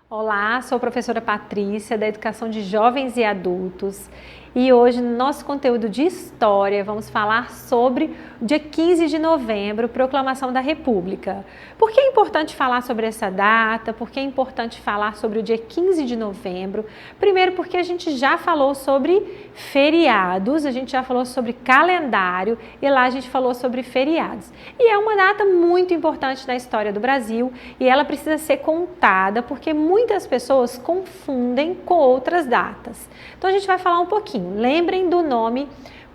Olá, sou a professora Patrícia, da Educação de Jovens e Adultos, e hoje no nosso conteúdo de História vamos falar sobre o dia 15 de novembro, Proclamação da República. Por que é importante falar sobre essa data? Por que é importante falar sobre o dia 15 de novembro? Primeiro porque a gente já falou sobre feriados, a gente já falou sobre calendário e lá a gente falou sobre feriados. E é uma data muito importante na história do Brasil e ela precisa ser contada porque muitas pessoas confundem com outras datas. Então a gente vai falar um pouquinho. Lembrem do nome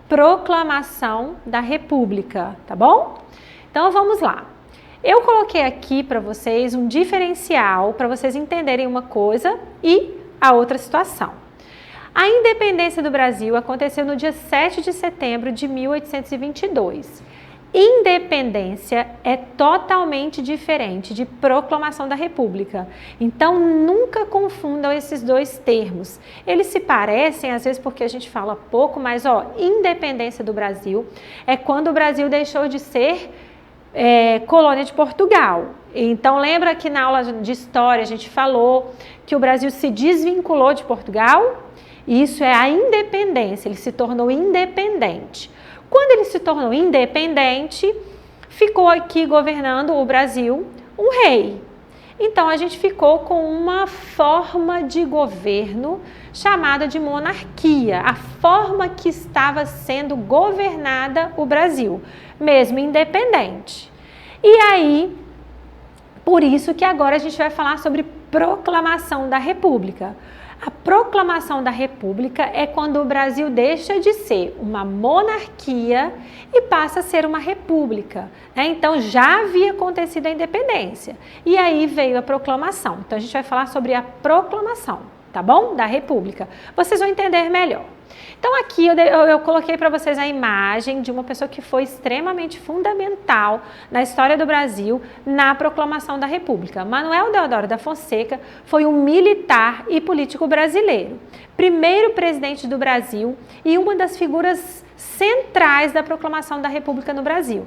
Proclamação da República, tá bom? Então vamos lá. Eu coloquei aqui para vocês um diferencial para vocês entenderem uma coisa e a outra situação. A independência do Brasil aconteceu no dia 7 de setembro de 1822. Independência é totalmente diferente de proclamação da República. Então, nunca confundam esses dois termos. Eles se parecem, às vezes, porque a gente fala pouco, mas, independência do Brasil é quando o Brasil deixou de ser colônia de Portugal. Então, lembra que na aula de História a gente falou que o Brasil se desvinculou de Portugal? Isso é a independência, ele se tornou independente. Quando ele se tornou independente, ficou aqui governando o Brasil um rei. Então, a gente ficou com uma forma de governo chamada de monarquia, a forma que estava sendo governada o Brasil, mesmo independente. E aí, por isso que agora a gente vai falar sobre proclamação da República. A proclamação da República é quando o Brasil deixa de ser uma monarquia e passa a ser uma república, né? Então, já havia acontecido a independência e aí veio a proclamação. Então, a gente vai falar sobre a proclamação, tá bom? Da República. Vocês vão entender melhor. Então, aqui eu coloquei para vocês a imagem de uma pessoa que foi extremamente fundamental na história do Brasil na proclamação da República. Manuel Deodoro da Fonseca foi um militar e político brasileiro, primeiro presidente do Brasil e uma das figuras centrais da proclamação da República no Brasil.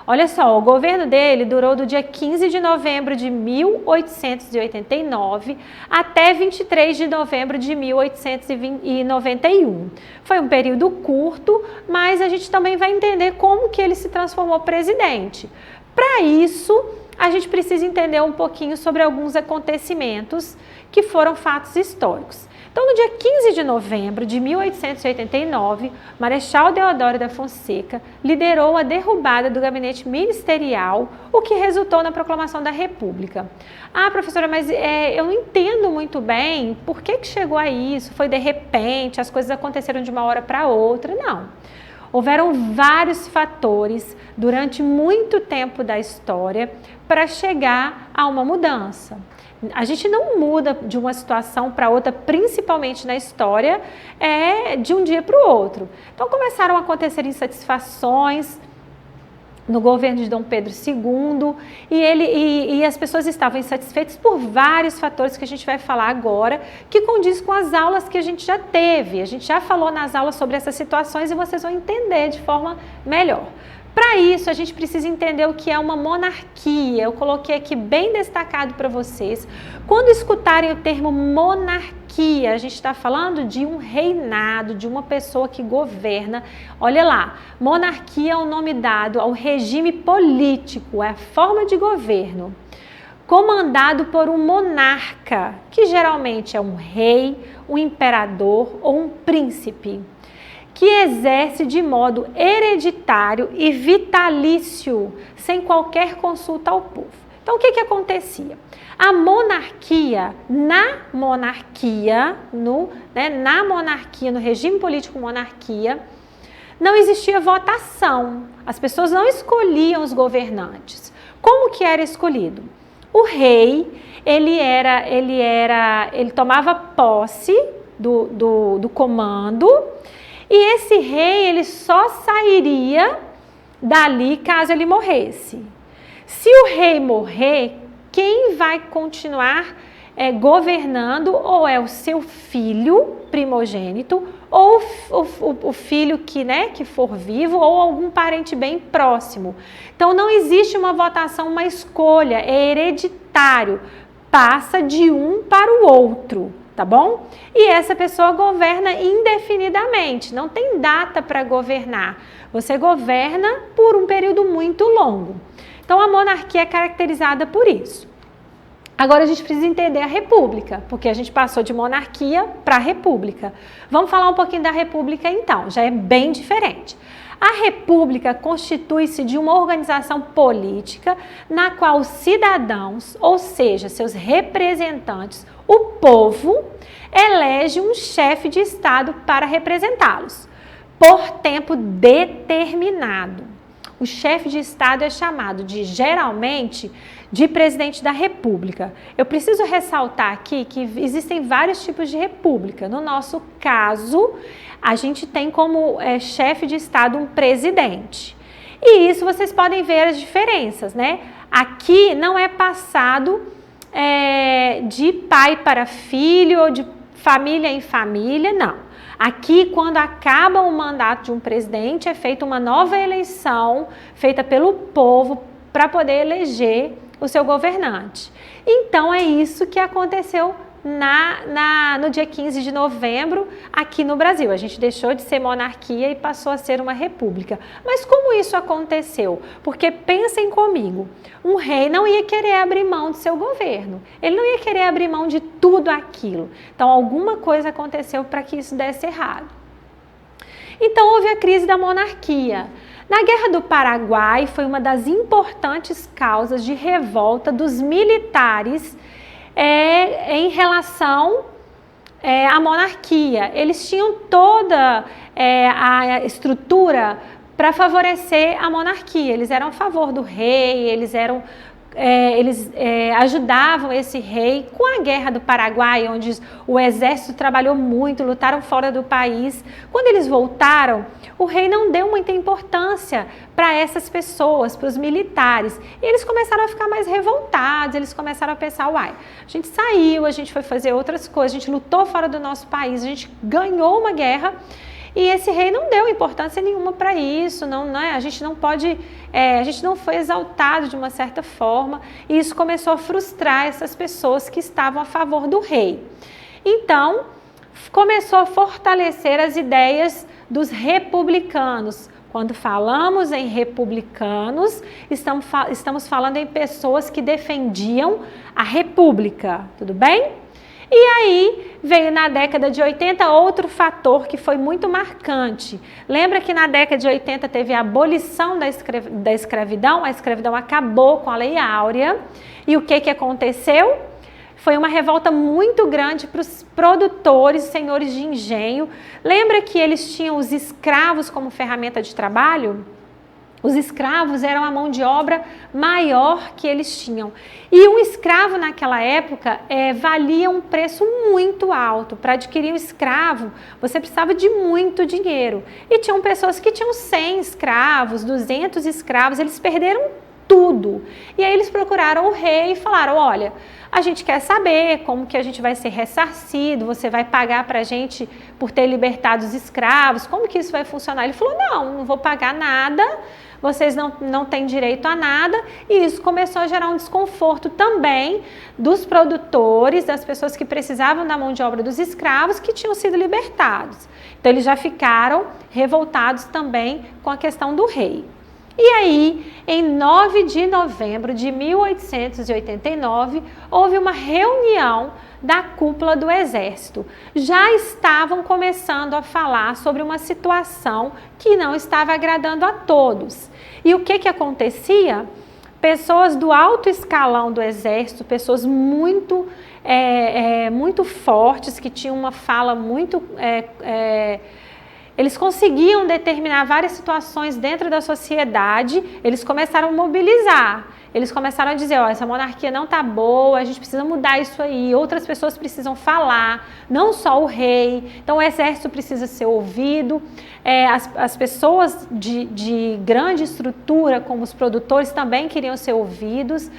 Olha só, o governo dele durou do dia 15 de novembro de 1889 até 23 de novembro de 1891. Foi um período curto, mas a gente também vai entender como que ele se transformou presidente. Para isso, a gente precisa entender um pouquinho sobre alguns acontecimentos que foram fatos históricos. Então, no dia 15 de novembro de 1889, Marechal Deodoro da Fonseca liderou a derrubada do gabinete ministerial, o que resultou na proclamação da República. Ah, professora, mas eu não entendo muito bem por que chegou a isso, foi de repente, as coisas aconteceram de uma hora para outra. Não. Houveram vários fatores durante muito tempo da história para chegar a uma mudança. A gente não muda de uma situação para outra, principalmente na história, de um dia para o outro. Então, começaram a acontecer insatisfações no governo de Dom Pedro II e as pessoas estavam insatisfeitas por vários fatores que a gente vai falar agora, que condiz com as aulas que a gente já teve. A gente já falou nas aulas sobre essas situações e vocês vão entender de forma melhor. Para isso, a gente precisa entender o que é uma monarquia. Eu coloquei aqui bem destacado para vocês. Quando escutarem o termo monarquia, a gente está falando de um reinado, de uma pessoa que governa. Olha lá, monarquia é o nome dado ao regime político, é a forma de governo, comandado por um monarca, que geralmente é um rei, um imperador ou um príncipe, que exerce de modo hereditário e vitalício, sem qualquer consulta ao povo. Então, o que acontecia? A monarquia, na monarquia, no regime político monarquia, não existia votação. As pessoas não escolhiam os governantes. Como que era escolhido? O rei, ele tomava posse do comando. E esse rei, ele só sairia dali caso ele morresse. Se o rei morrer, quem vai continuar governando ou é o seu filho primogênito ou o filho que for vivo ou algum parente bem próximo. Então, não existe uma votação, uma escolha, é hereditário. passa de um para o outro, tá bom? E essa pessoa governa indefinidamente, não tem data para governar. Você governa por um período muito longo. Então, a monarquia é caracterizada por isso. Agora a gente precisa entender a república, porque a gente passou de monarquia para república. Vamos falar um pouquinho da república então, já é bem diferente. A república constitui-se de uma organização política na qual os cidadãos, ou seja, seus representantes, o povo, elege um chefe de Estado para representá-los, por tempo determinado. O chefe de Estado é chamado geralmente, de presidente da República. Eu preciso ressaltar aqui que existem vários tipos de república. No nosso caso, a gente tem como chefe de Estado um presidente. E isso vocês podem ver as diferenças, né? Aqui não é passado de pai para filho ou de família em família, não. Aqui, quando acaba o mandato de um presidente, é feita uma nova eleição, feita pelo povo, para poder eleger o seu governante. Então, é isso que aconteceu no dia 15 de novembro aqui no Brasil. A gente deixou de ser monarquia e passou a ser uma república. Mas como isso aconteceu? Porque pensem comigo, um rei não ia querer abrir mão do seu governo. Ele não ia querer abrir mão de tudo aquilo. Então, alguma coisa aconteceu para que isso desse errado. Então, houve a crise da monarquia. Na Guerra do Paraguai, foi uma das importantes causas de revolta dos militares em relação à monarquia. Eles tinham toda a estrutura para favorecer a monarquia. Eles eram a favor do rei, eles ajudavam esse rei. Com a Guerra do Paraguai, onde o exército trabalhou muito, lutaram fora do país, quando eles voltaram, o rei não deu muita importância para essas pessoas, para os militares. E eles começaram a ficar mais revoltados, eles começaram a pensar, uai, a gente saiu, a gente foi fazer outras coisas, a gente lutou fora do nosso país, a gente ganhou uma guerra, e esse rei não deu importância nenhuma para isso, a gente não pode, a gente não foi exaltado de uma certa forma, e isso começou a frustrar essas pessoas que estavam a favor do rei. Então, começou a fortalecer as ideias dos republicanos. Quando falamos em republicanos, estamos falando em pessoas que defendiam a república, tudo bem? E aí veio na década de 80 outro fator que foi muito marcante. Lembra que na década de 80 teve a abolição da escravidão? A escravidão acabou com a Lei Áurea. E o que aconteceu? Foi uma revolta muito grande para os produtores, senhores de engenho. Lembra que eles tinham os escravos como ferramenta de trabalho? Os escravos eram a mão de obra maior que eles tinham. E um escravo naquela época valia um preço muito alto. Para adquirir um escravo, você precisava de muito dinheiro. E tinham pessoas que tinham 100 escravos, 200 escravos, eles perderam tudo. E aí eles procuraram o rei e falaram, olha, a gente quer saber como que a gente vai ser ressarcido, você vai pagar para a gente por ter libertado os escravos, como que isso vai funcionar? Ele falou, não vou pagar nada, vocês não têm direito a nada, e isso começou a gerar um desconforto também dos produtores, das pessoas que precisavam da mão de obra dos escravos que tinham sido libertados. Então eles já ficaram revoltados também com a questão do rei. E aí, em 9 de novembro de 1889, houve uma reunião da cúpula do Exército. Já estavam começando a falar sobre uma situação que não estava agradando a todos. E o que acontecia? Pessoas do alto escalão do Exército, pessoas muito fortes, que tinham uma fala muito... eles conseguiam determinar várias situações dentro da sociedade, eles começaram a mobilizar, eles começaram a dizer, ó, essa monarquia não tá boa, a gente precisa mudar isso aí, outras pessoas precisam falar, não só o rei, então o exército precisa ser ouvido, as pessoas de grande estrutura, como os produtores, também queriam ser ouvidos.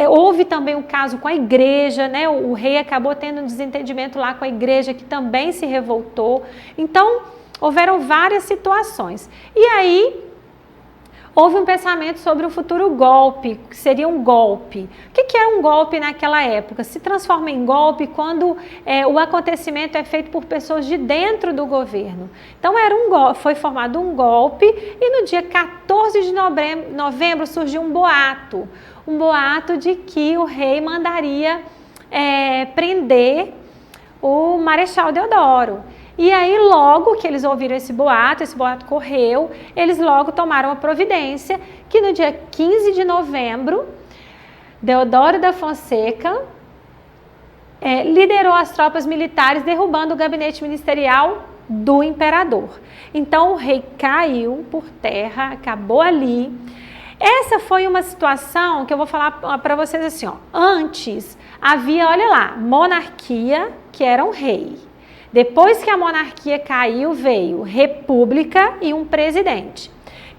Houve também um caso com a igreja, né? O rei acabou tendo um desentendimento lá com a igreja, que também se revoltou. Então, houveram várias situações. E aí, houve um pensamento sobre o futuro golpe, que seria um golpe. O que era um golpe naquela época? Se transforma em golpe quando o acontecimento é feito por pessoas de dentro do governo. Então foi formado um golpe e no dia 14 de novembro surgiu um boato de que o rei mandaria prender o Marechal Deodoro. E aí, logo que eles ouviram esse boato correu, eles logo tomaram a providência que no dia 15 de novembro, Deodoro da Fonseca liderou as tropas militares derrubando o gabinete ministerial do imperador. Então, o rei caiu por terra, acabou ali. Essa foi uma situação que eu vou falar para vocês assim, ó. Antes havia, olha lá, monarquia, que era um rei. Depois que a monarquia caiu, veio república e um presidente.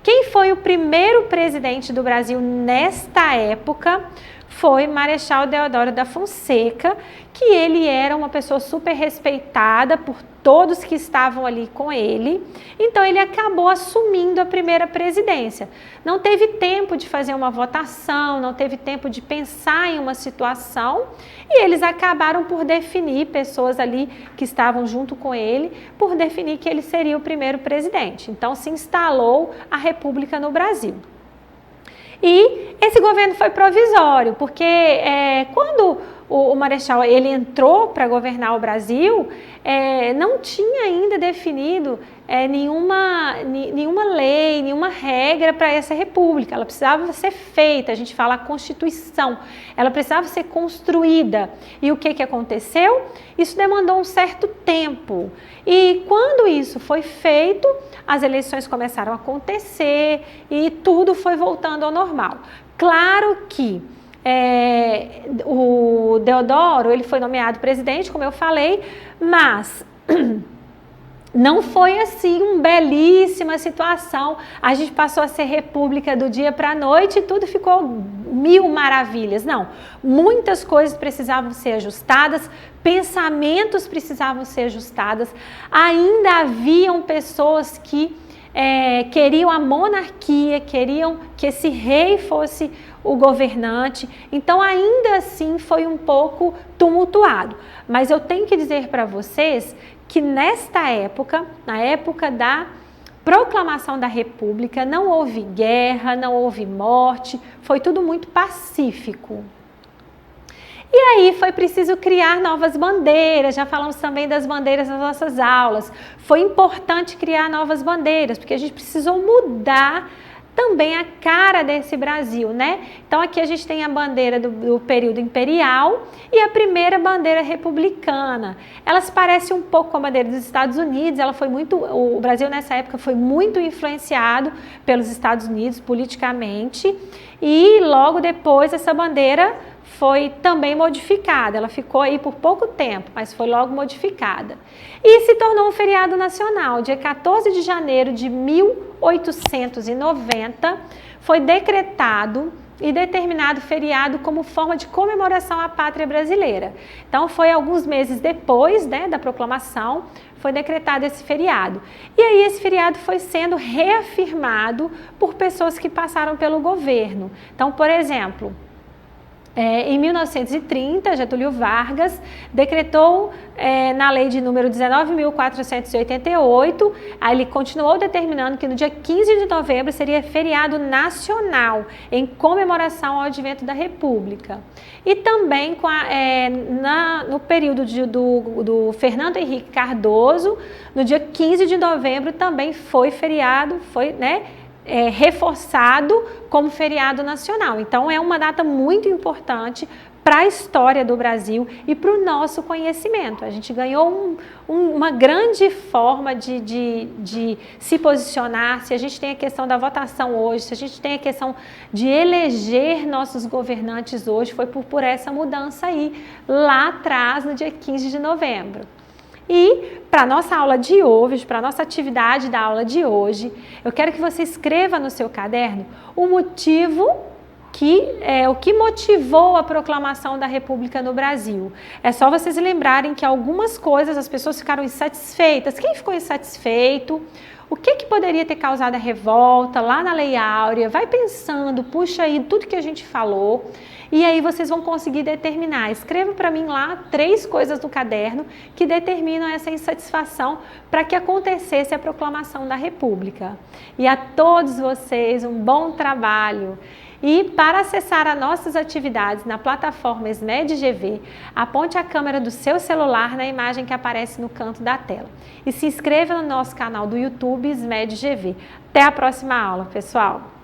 Quem foi o primeiro presidente do Brasil nesta época? Foi Marechal Deodoro da Fonseca, que ele era uma pessoa super respeitada por todos que estavam ali com ele. Então ele acabou assumindo a primeira presidência. Não teve tempo de fazer uma votação, não teve tempo de pensar em uma situação e eles acabaram por definir, pessoas ali que estavam junto com ele, por definir que ele seria o primeiro presidente. Então se instalou a República no Brasil. E esse governo foi provisório, porque quando o Marechal ele entrou para governar o Brasil, não tinha ainda definido nenhuma lei, nenhuma regra para essa república. Ela precisava ser feita, a gente fala a Constituição, ela precisava ser construída. E o que aconteceu? Isso demandou um certo tempo. E quando isso foi feito, as eleições começaram a acontecer e tudo foi voltando ao normal. Claro que o Deodoro ele foi nomeado presidente, como eu falei, mas não foi assim uma belíssima situação. A gente passou a ser república do dia para a noite e tudo ficou mil maravilhas. Não, muitas coisas precisavam ser ajustadas, pensamentos precisavam ser ajustados. Ainda haviam pessoas que queriam a monarquia, queriam que esse rei fosse o governante. Então ainda assim foi um pouco tumultuado. Mas eu tenho que dizer para vocês que nesta época, na época da proclamação da República, não houve guerra, não houve morte, foi tudo muito pacífico. E aí foi preciso criar novas bandeiras, já falamos também das bandeiras nas nossas aulas. Foi importante criar novas bandeiras, porque a gente precisou mudar também a cara desse Brasil, né? Então aqui a gente tem a bandeira do período imperial e a primeira bandeira republicana. Elas parecem um pouco com a bandeira dos Estados Unidos, o Brasil nessa época foi muito influenciado pelos Estados Unidos politicamente e logo depois essa bandeira foi também modificada, ela ficou aí por pouco tempo, mas foi logo modificada. E se tornou um feriado nacional. Dia 14 de janeiro de 1890, foi decretado e determinado feriado como forma de comemoração à pátria brasileira. Então, foi alguns meses depois, né, da proclamação, foi decretado esse feriado. E aí esse feriado foi sendo reafirmado por pessoas que passaram pelo governo. Então, por exemplo, em 1930, Getúlio Vargas decretou na lei de número 19.488, aí ele continuou determinando que no dia 15 de novembro seria feriado nacional, em comemoração ao advento da República. E também no período do Fernando Henrique Cardoso, no dia 15 de novembro também foi feriado, reforçado como feriado nacional. Então é uma data muito importante para a história do Brasil e para o nosso conhecimento. A gente ganhou uma grande forma de se posicionar. Se a gente tem a questão da votação hoje, se a gente tem a questão de eleger nossos governantes hoje, foi por essa mudança aí, lá atrás, no dia 15 de novembro. E para a nossa aula de hoje, para a nossa atividade da aula de hoje, eu quero que você escreva no seu caderno o motivo o que motivou a proclamação da República no Brasil. É só vocês lembrarem que algumas coisas as pessoas ficaram insatisfeitas. Quem ficou insatisfeito? O que poderia ter causado a revolta lá na Lei Áurea? Vai pensando, puxa aí tudo que a gente falou e aí vocês vão conseguir determinar. Escreva para mim lá 3 coisas no caderno que determinam essa insatisfação para que acontecesse a proclamação da República. E a todos vocês um bom trabalho. E para acessar as nossas atividades na plataforma SMED GV, aponte a câmera do seu celular na imagem que aparece no canto da tela. E se inscreva no nosso canal do YouTube SMED GV. Até a próxima aula, pessoal!